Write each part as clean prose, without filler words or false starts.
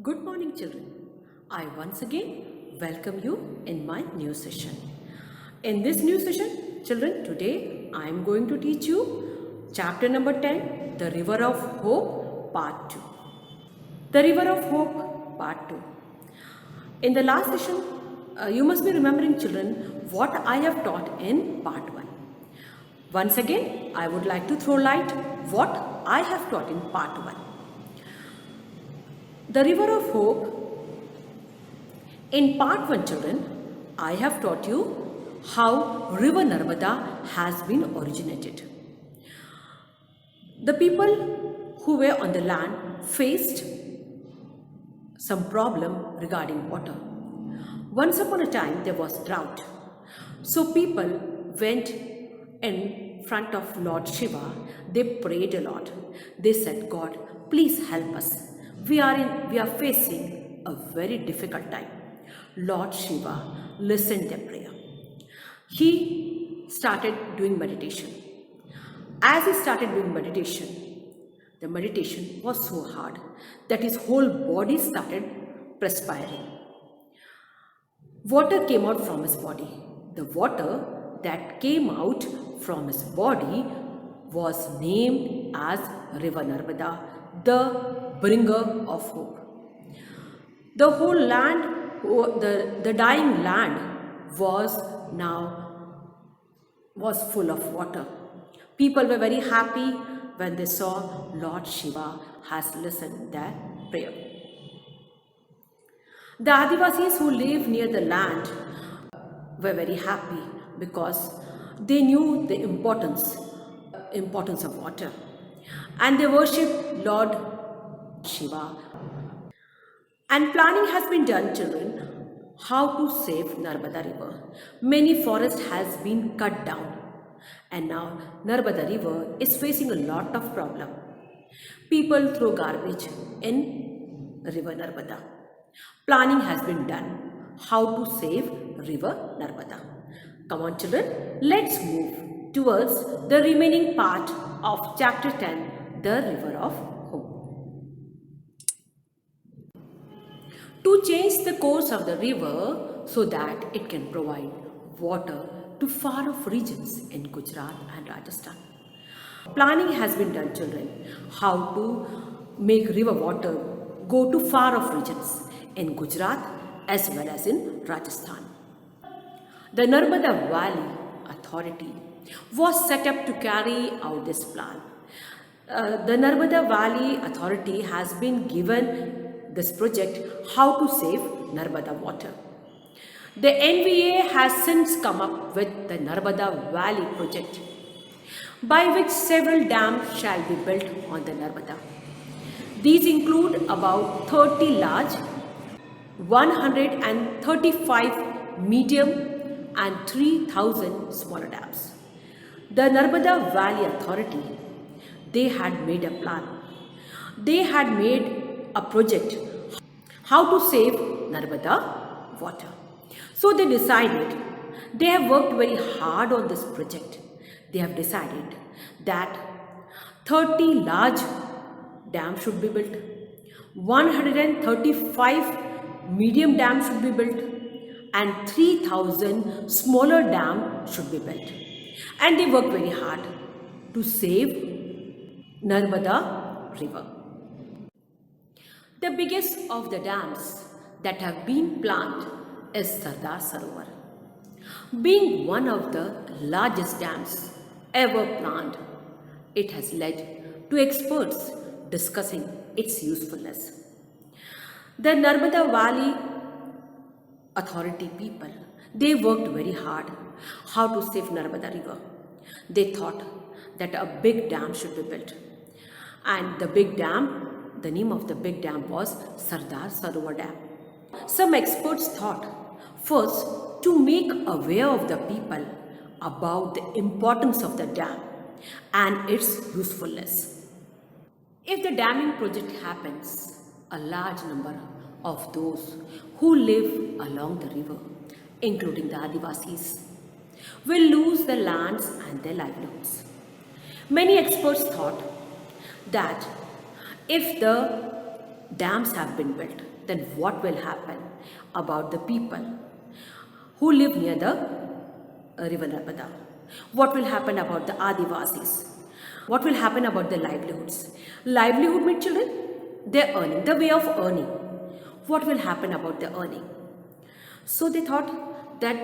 Good morning, children. I once again welcome you in my new session. In this new session, children, today I am going to teach you chapter number 10, The River of Hope, part 2. The River of Hope, part 2. In the last session, you must be remembering, children, what I have taught in part 1. Once again, I would like to throw light what I have taught in part 1. The River of Hope. In part 1, children, I have taught you how River Narmada has been originated. The people who were on the land faced some problem regarding water. Once upon a time, there was drought. So people went in front of Lord Shiva. They prayed a lot. They said, God, please help us. We are facing a very difficult time. Lord Shiva listened their prayer. He started doing meditation. As he started doing meditation, the meditation was so hard that his whole body started perspiring. Water came out from his body. The water that came out from his body was named as River Narmada, the bringer of hope. The whole land, the dying land was full of water. People were very happy when they saw Lord Shiva has listened their prayer. The Adivasis who live near the land were very happy because they knew the importance of water, and they worshipped Lord Shiva. And planning has been done, children, how to save Narmada River. Many forest has been cut down, and now Narmada River is facing a lot of problem. People throw garbage in River Narmada. Planning has been done how to save River Narmada. Come on, children, let's move towards the remaining part of chapter 10, The River of Hope. To change the course of the river so that it can provide water to far-off regions in Gujarat and Rajasthan. Planning has been done, children, how to make river water go to far-off regions in Gujarat as well as in Rajasthan. The Narmada Valley Authority was set up to carry out this plan. The Narmada Valley Authority has been given this project how to save Narmada water. The NVA has since come up with the Narmada Valley project, by which several dams shall be built on the Narmada. These include about 30 large, 135 medium and 3,000 smaller dams. The Narmada Valley Authority, they had made a plan. They had made a project how to save Narmada water. So they decided, they have worked very hard on this project. They have decided that 30 large dams should be built, 135 medium dams should be built, and 3,000 smaller dams should be built. And they worked very hard to save Narmada river. The biggest of the dams that have been planned is Sardar Sarovar. Being one of the largest dams ever planned, it has led to experts discussing its usefulness. The Narmada Valley Authority people, they worked very hard how to save Narmada river. They thought that a big dam should be built, and the big dam, the name of the big dam was Sardar Sarovar Dam. Some experts thought first to make aware of the people about the importance of the dam and its usefulness. If the damming project happens, a large number of those who live along the river, including the Adivasis, will lose their lands and their livelihoods. Many experts thought that if the dams have been built, then what will happen about the people who live near the river Narmada? What will happen about the Adivasis? What will happen about the livelihoods? Livelihood means children, they're earning, the way of earning. What will happen about the earning? So they thought that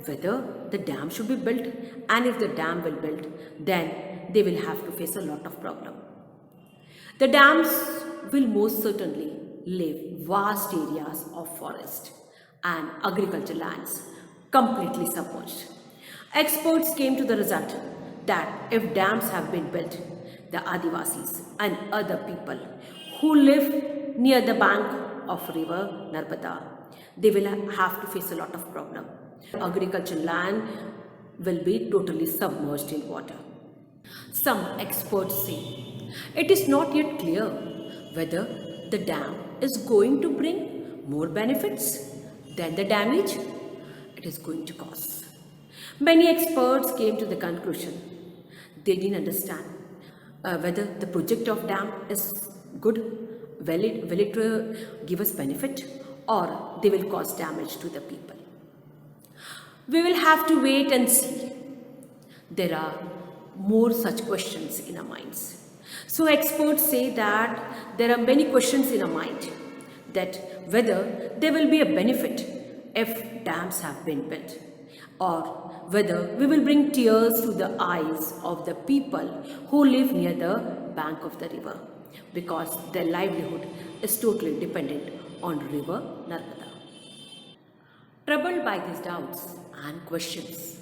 whether the dam should be built, and if the dam will build, then they will have to face a lot of problem. The dams will most certainly leave vast areas of forest and agricultural lands completely submerged. Experts came to the result that if dams have been built, the Adivasis and other people who live near the bank of river Narmada, they will have to face a lot of problem. Agricultural land will be totally submerged in water. Some experts say it is not yet clear whether the dam is going to bring more benefits than the damage it is going to cause. Many experts came to the conclusion they didn't understand whether the project of dam is good, will it give us benefit, or they will cause damage to the people. We will have to wait and see. There are more such questions in our minds. So experts say that there are many questions in our mind, that whether there will be a benefit if dams have been built, or whether we will bring tears to the eyes of the people who live near the bank of the river, because their livelihood is totally dependent on river Narmada. Troubled by these doubts and questions,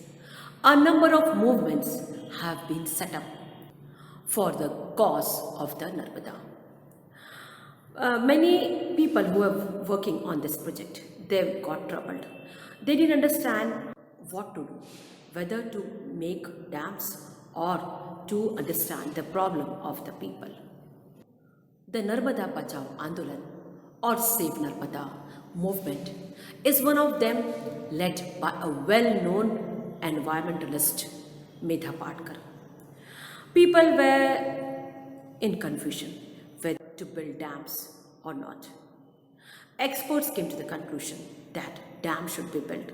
a number of movements have been set up for the cause of the Narmada. Many people who are working on this project, they got troubled. They didn't understand what to do, whether to make dams or to understand the problem of the people. The Narmada Bachao Andolan or Save Narmada movement is one of them, led by a well-known environmentalist, Medha Patkar. People were in confusion whether to build dams or not. Experts came to the conclusion that dams should be built.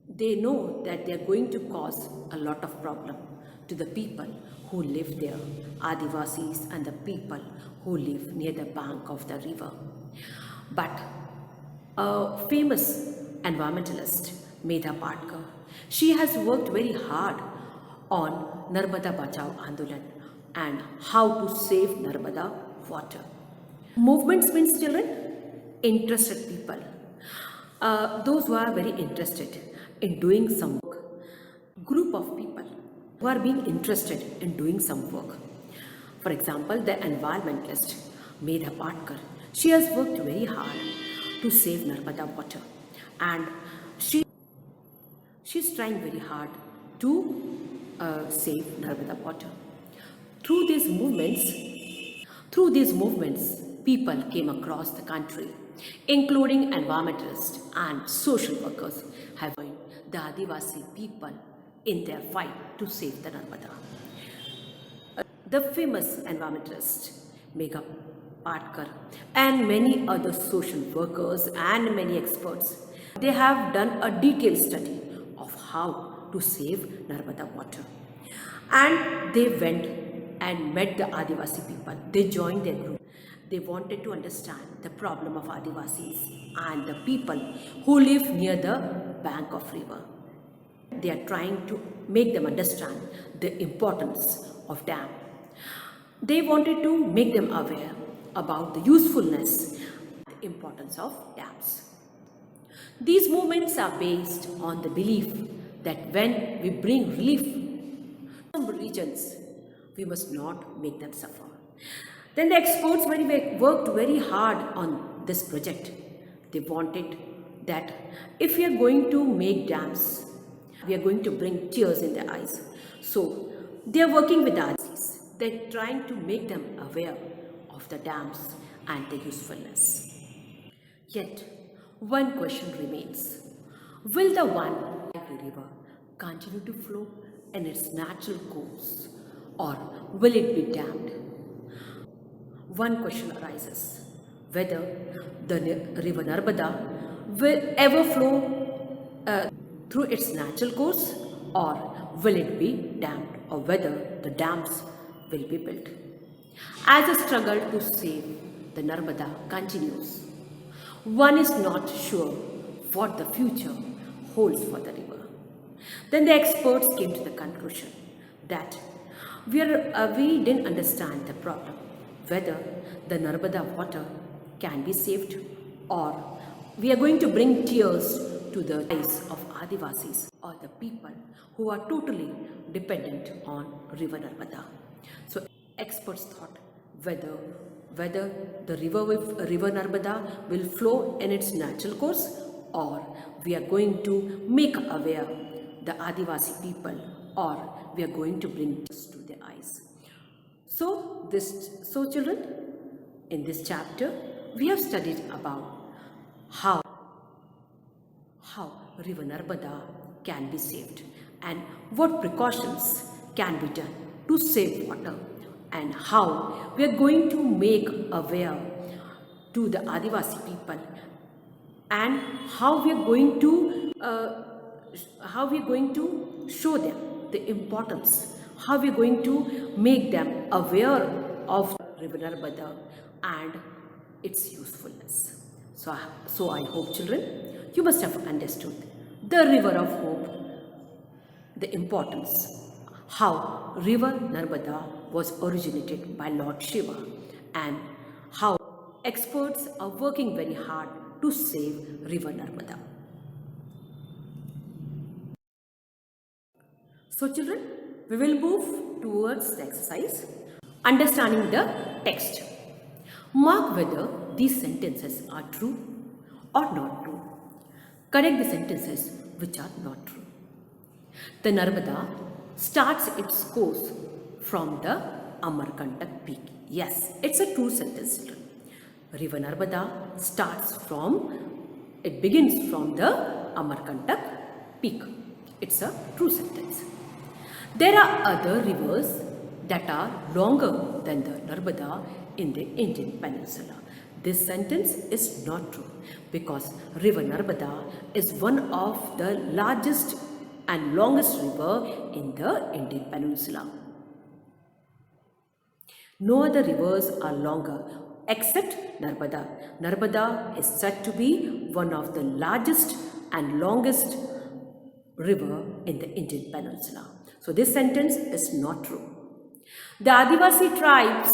They know that they are going to cause a lot of problem to the people who live there, Adivasis and the people who live near the bank of the river. But a famous environmentalist, Medha Patkar, she has worked very hard on Narmada Bachao Andolan and how to save Narmada water. Movements means children, interested people. Those who are very interested in doing some work. Group of people who are being interested in doing some work. For example, the environmentalist Medha Patkar, she has worked very hard to save Narmada water, and she's trying very hard to save Narmada water. Through these movements, people came across the country, including environmentalists and social workers, have joined the Adivasi people in their fight to save the Narmada. The famous environmentalist Medha Patkar and many other social workers and many experts, they have done a detailed study of how to save Narmada water. And they went and met the Adivasi people. They joined their group. They wanted to understand the problem of Adivasis and the people who live near the bank of river. They are trying to make them understand the importance of dam. They wanted to make them aware about the usefulness and the importance of dams. These movements are based on the belief that when we bring relief to some regions, we must not make them suffer. Then the experts worked very hard on this project. They wanted that if we are going to make dams, we are going to bring tears in their eyes. So they are working with the Adis. They are trying to make them aware of the dams and their usefulness. Yet, one question remains. Will the river continue to flow in its natural course, or will it be dammed? One question arises. whether the river Narmada will ever flow through its natural course, or will it be dammed, or whether the dams will be built. As the struggle to save the Narmada continues, one is not sure what the future holds for the river. Then the experts came to the conclusion that we didn't understand the problem, whether the Narmada water can be saved, or we are going to bring tears to the eyes of Adivasis, or the people who are totally dependent on river Narmada. So experts thought whether the river Narmada will flow in its natural course, or we are going to make aware the Adivasi people, or we are going to bring tears to their eyes. So children, in this chapter we have studied about how river Narmada can be saved, and what precautions can be done to save water, and how we are going to make aware to the Adivasi people, and how we are going to show them the importance, how we are going to make them aware of river Narmada and its usefulness. So I hope, children, you must have understood the river of hope, the importance, how river Narmada was originated by Lord Shiva, and how experts are working very hard to save river Narmada. So children, we will move towards the exercise, understanding the text. Mark whether these sentences are true or not true. Correct the sentences which are not true. The Narmada starts its course from the Amarkantak peak. Yes, it's a true sentence, children. River Narmada begins from the Amarkantak peak. It's a true sentence. There are other rivers that are longer than the Narmada in the Indian peninsula. This sentence is not true, because river Narmada is one of the largest and longest river in the Indian peninsula. No other rivers are longer except Narmada. Narmada is said to be one of the largest and longest river in the Indian peninsula. So this sentence is not true. The Adivasi tribes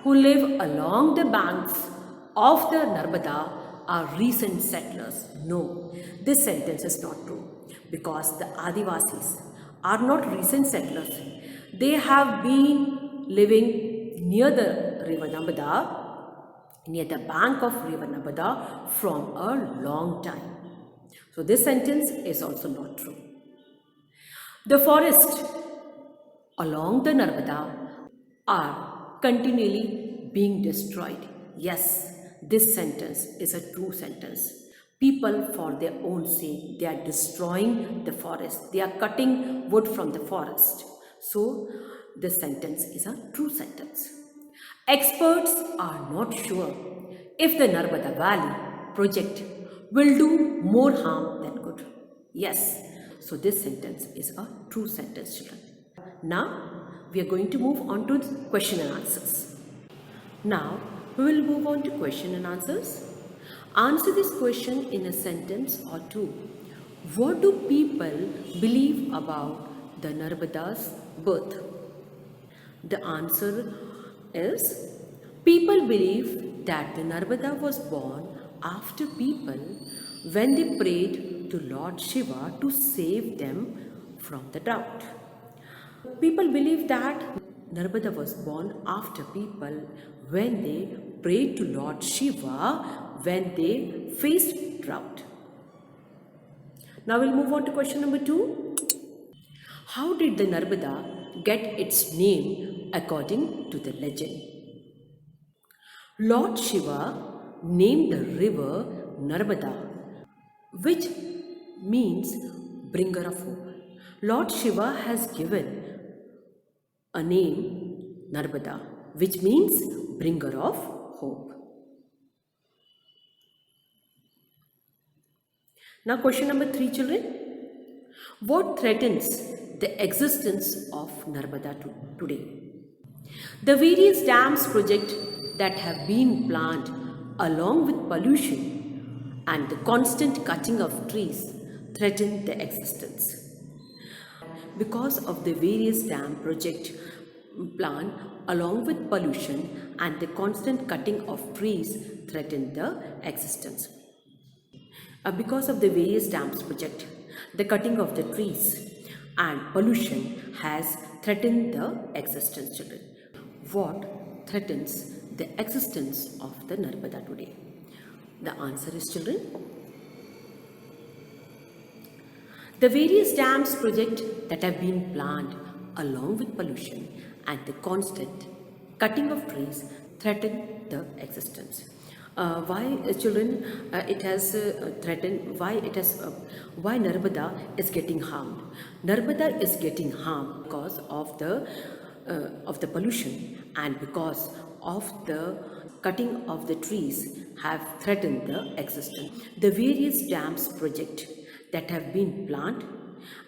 who live along the banks of the Narmada are recent settlers. No, this sentence is not true, because the Adivasis are not recent settlers. They have been living near the river Narmada, near the bank of river Narmada from a long time. So this sentence is also not true. The forest along the Narmada are continually being destroyed. Yes, this sentence is a true sentence. People, for their own sake, they are destroying the forest. They are cutting wood from the forest. So this sentence is a true sentence. Experts are not sure if the Narmada Valley project will do more harm than good. Yes, so this sentence is a true sentence, children. Now we are going to move on to question and answers. Now we will move on to question and answers. Answer this question in a sentence or two. What do people believe about the Narmada's birth? The answer is, people believe that the Narmada was born after people when they prayed to Lord Shiva to save them from the drought. People believe that Narmada was born after people when they prayed to Lord Shiva when they faced drought. Now we'll move on to question number 2. How did the Narmada get its name according to the legend? Lord Shiva named the river Narmada, which means bringer of hope. Lord Shiva has given a name Narmada, which means bringer of hope. Now question number 3 children. What threatens the existence of Narmada today? The various dams project that have been planned along with pollution and the constant cutting of trees threaten the existence. Because of the various dam project plan along with pollution and the constant cutting of trees threaten the existence. Because of the various dams project, the cutting of the trees and pollution has threatened the existence, children. What threatens the existence of the Narmada today? The answer is, children, the various dams project that have been planned along with pollution and the constant cutting of trees threaten the existence. Children, it has threatened, why Narmada is getting harmed? Narmada is getting harmed because of the pollution and because of the cutting of the trees have threatened the existence. The various dams project that have been planned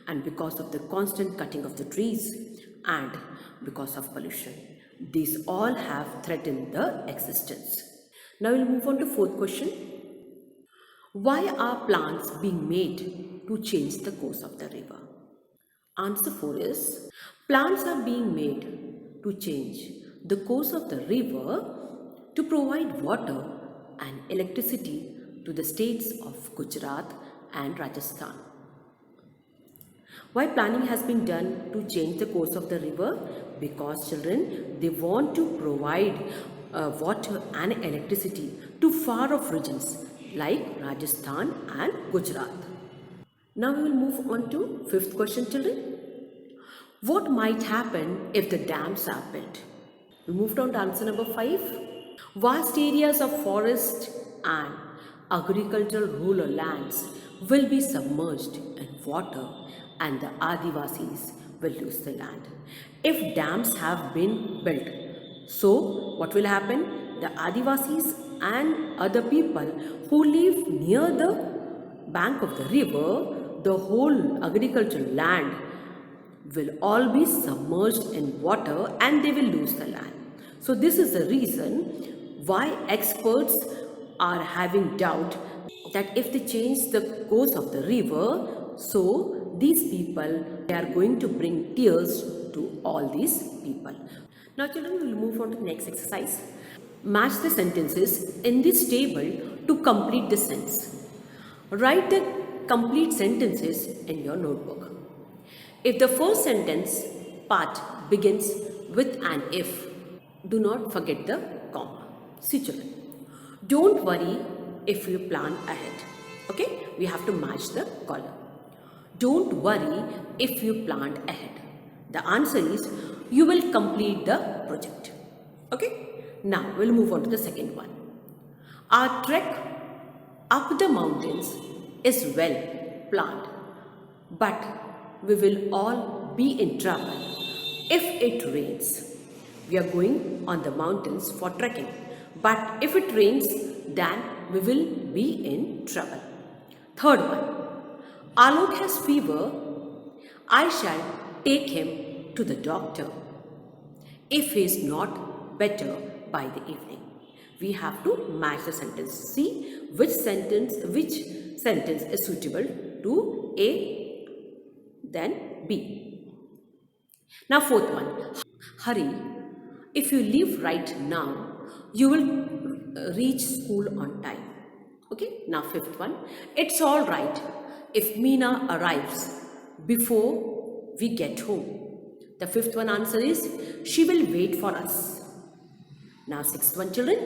and because of the constant cutting of the trees and because of pollution, these all have threatened the existence. Now we'll move on to fourth question. Why are plans being made to change the course of the river? Answer 4 is, plans are being made to change the course of the river to provide water and electricity to the states of Gujarat and Rajasthan. Why planning has been done to change the course of the river? Because children, they want to provide water and electricity to far off regions like Rajasthan and Gujarat. Now we will move on to fifth question, children. What might happen if the dams are built? We moved on to answer number 5. Vast areas of forest and agricultural rural lands will be submerged in water and the Adivasis will lose the land if dams have been built. So what will happen? The Adivasis and other people who live near the bank of the river, the whole agricultural land will all be submerged in water and they will lose the land. So this is the reason why experts are having doubt that if they change the course of the river, so these people, they are going to bring tears to all these people. Now children, we will move on to the next exercise. Match the sentences in this table to complete the sentence. Write the complete sentences in your notebook. If the first sentence part begins with an if, do not forget the comma. See children, don't worry if you plan ahead. Okay, we have to match the column. Don't worry if you planned ahead. The answer is you will complete the project. Okay, now we'll move on to the second one. Our trek up the mountains is well planned, but we will all be in trouble if it rains. We are going on the mountains for trekking, but if it rains, then we will be in trouble. Third one. Alok has fever. I shall take him to the doctor if he is not better by the evening. We have to match the sentence. See which sentence is suitable to A, then B. Now fourth one. Hurry. If you leave right now, you will reach school on time. Okay. Now fifth one. It's all right if Meena arrives before we get home. The fifth one answer is she will wait for us. Now sixth one children,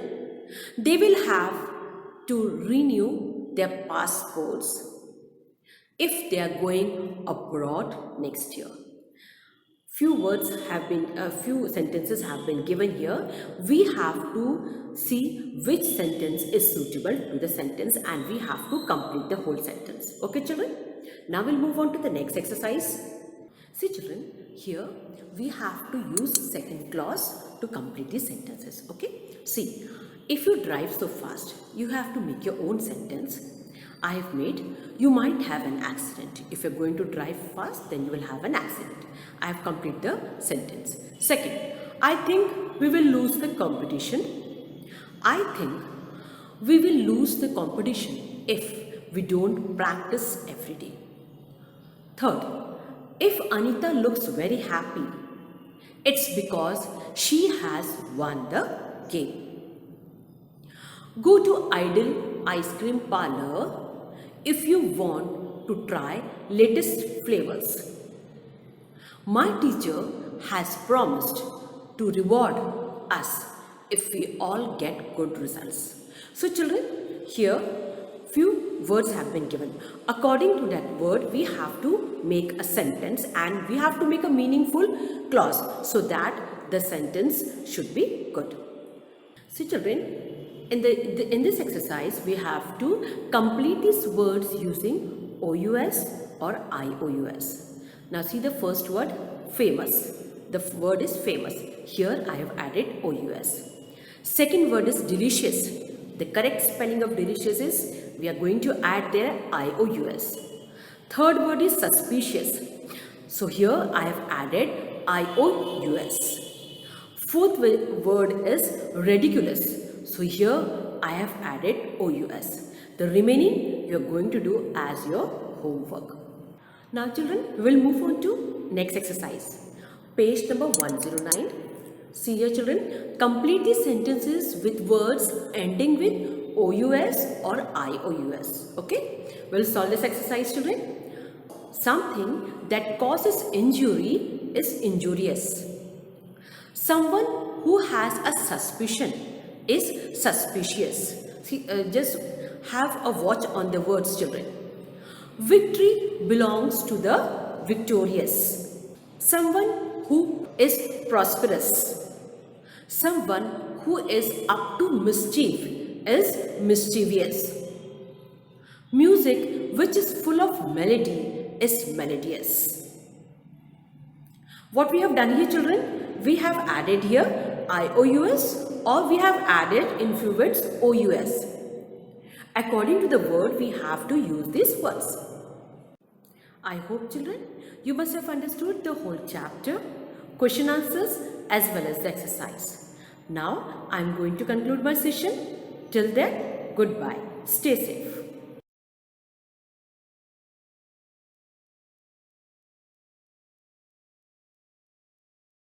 they will have to renew their passports if they are going abroad next year. Few sentences have been given here. We have to see which sentence is suitable to the sentence and we have to complete the whole sentence. Okay children? Now we'll move on to the next exercise. See children, here we have to use second clause to complete these sentences. Okay? See, if you drive so fast, you have to make your own sentence. I have made, you might have an accident. If you're going to drive fast, then you will have an accident. I have completed the sentence. Second, I think we will lose the competition. I think we will lose the competition if we don't practice every day. Third, if Anita looks very happy, it's because she has won the game. Go to Idle Ice Cream Parlor if you want to try latest flavors. My teacher has promised to reward us if we all get good results. So children, here few words have been given. According to that word, we have to make a sentence and we have to make a meaningful clause so that the sentence should be good. So children, in this exercise, we have to complete these words using OUS or IOUS. Now see the first word, famous. The word is famous. Here I have added OUS. Second word is delicious. The correct spelling of delicious is, we are going to add there IOUS. Third word is suspicious. So here I have added IOUS. Fourth word is ridiculous. So here I have added OUS. The remaining you are going to do as your homework. Now children, we will move on to next exercise. Page number 109. See here children, complete the sentences with words ending with OUS or IOUS. Okay, we'll solve this exercise children. Something that causes injury is injurious. Someone who has a suspicion is suspicious. See, just have a watch on the words children. Victory belongs to the victorious. Someone who is prosperous. Someone who is up to mischief is mischievous. Music which is full of melody is melodious. What we have done here children, we have added here IOUS or we have added in few words OUS. According to the word, we have to use these words. I hope children, you must have understood the whole chapter, question answers as well as the exercise. Now, I am going to conclude my session. Till then, goodbye. Stay safe.